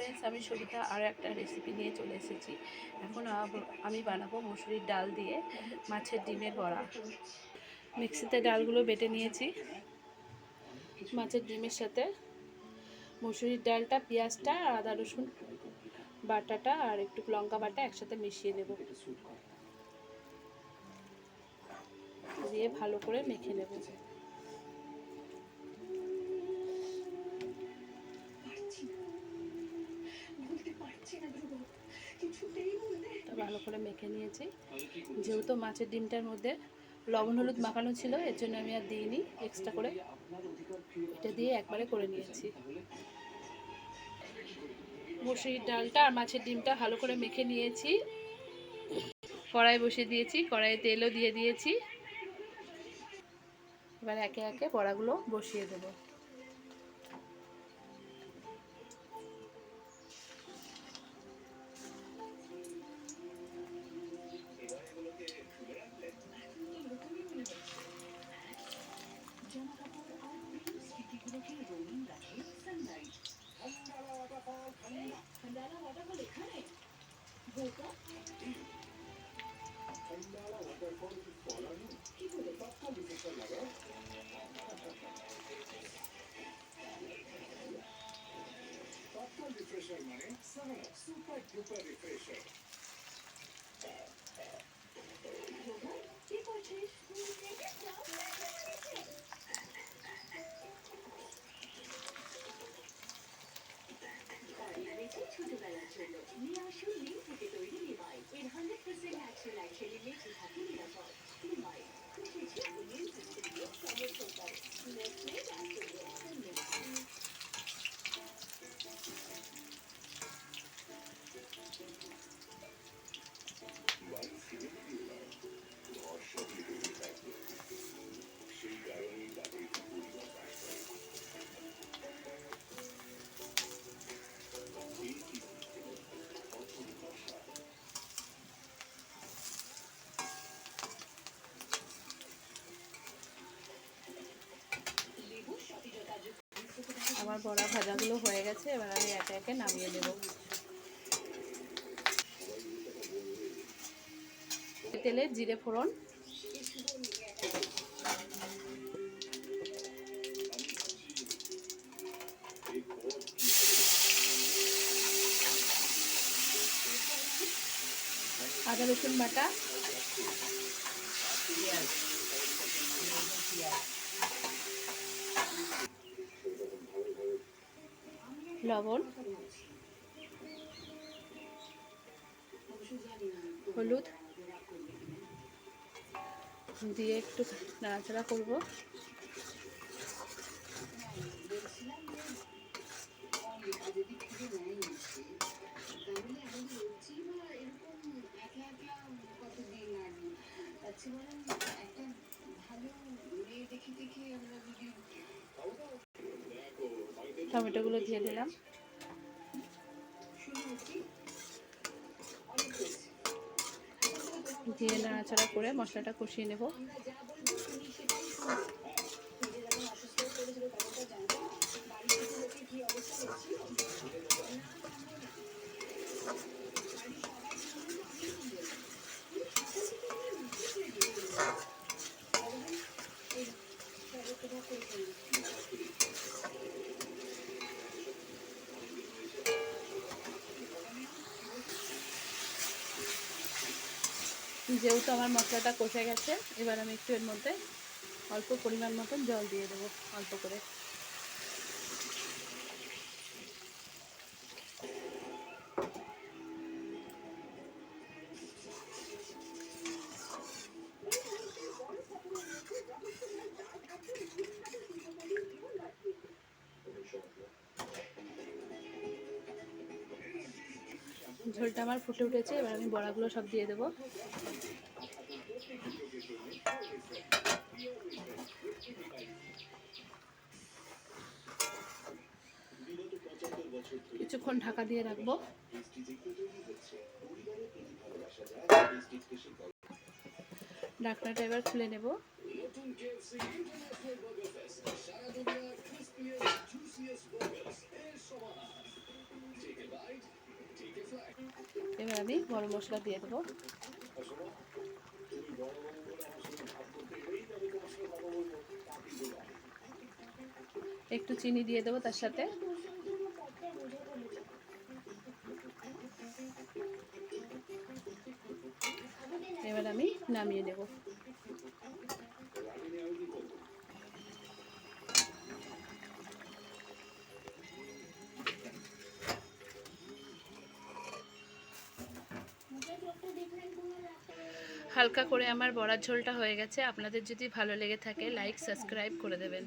Friends, আমি সবিতা আরও একটা রেসিপি নিয়ে চলে এসেছি। এখন আমি বানাবো মসুরির ডাল দিয়ে মাছের ডিমের বড়া। মিক্সিতে ডালগুলো বেটে নিয়েছি। মাছের ডিমের সাথে মসুরির ডালটা, পেঁয়াজটা, আদা রসুন বাটাটা আর একটু লঙ্কা বাটা একসাথে মিশিয়ে নেব, দিয়ে ভালো করে মেখে নেব। ভালো করে মেখে নিয়েছি। যেহেতু মাছের ডিমটার মধ্যে লবণ হলুদ মাখানো ছিল, এর জন্য আমি আর দিইনি এক্সট্রা করে, এটা দিয়ে একবারে করে নিয়েছি। মসুরির ডালটা আর মাছের ডিমটা ভালো করে মেখে নিয়েছি। কড়াই বসিয়ে দিয়েছি, কড়াইয়ে তেলও দিয়ে দিয়েছি। এবার একে একে বড়াগুলো বসিয়ে দেবো। রিফ্রেশার মানে সুপার ডুপার রিফ্রেশার। কি করছিস? ছোটবেলার জন্য নিয়ে আসুন নিম থেকে তৈরি নিমাই। এর 100% ন্যাচারাল অ্যাকচুয়ালি মেথি থাকে নিরাপদ। নিমাই খুশি জীবন নিম সিস্টেমকে সমর্থন করে। Nestle bacteria. আমার বড়া ভাজাগুলো হয়ে গেছে, এবার আমি একে একে নামিয়ে দেব। তেলে জিরে ফোড়ন, আদা রসুন বাটা, লবণ, হলুদ দিয়ে একটু নাড়াচাড়া করব। টমেটোগুলো দিয়ে দিলাম, দিয়ে নাড়াচাড়া করে মশলাটা কষিয়ে নেব। যেহেতু আমার মশলাটা কষে গেছে, এবার আমি একটু এর মধ্যে অল্প পরিমাণ মতন জল দিয়ে দেবো, অল্প করে। ঝোলটা আমার ফুটে উঠেছে, এবার আমি বড়াগুলো সব দিয়ে দেবো। কিছুক্ষণ ঢাকা দিয়ে রাখবো। ঢাকনাটা এবার খুলে নেব। এবার আমি গরম মশলা দিয়ে দেবো। একটু চিনি দিয়ে দেবো তার সাথে। এবার আমি নামিয়ে নেব। হালকা করে আমার বড়ার ঝোলটা হয়ে গেছে। আপনাদের যদি ভালো লেগে থাকে লাইক সাবস্ক্রাইব করে দেবেন।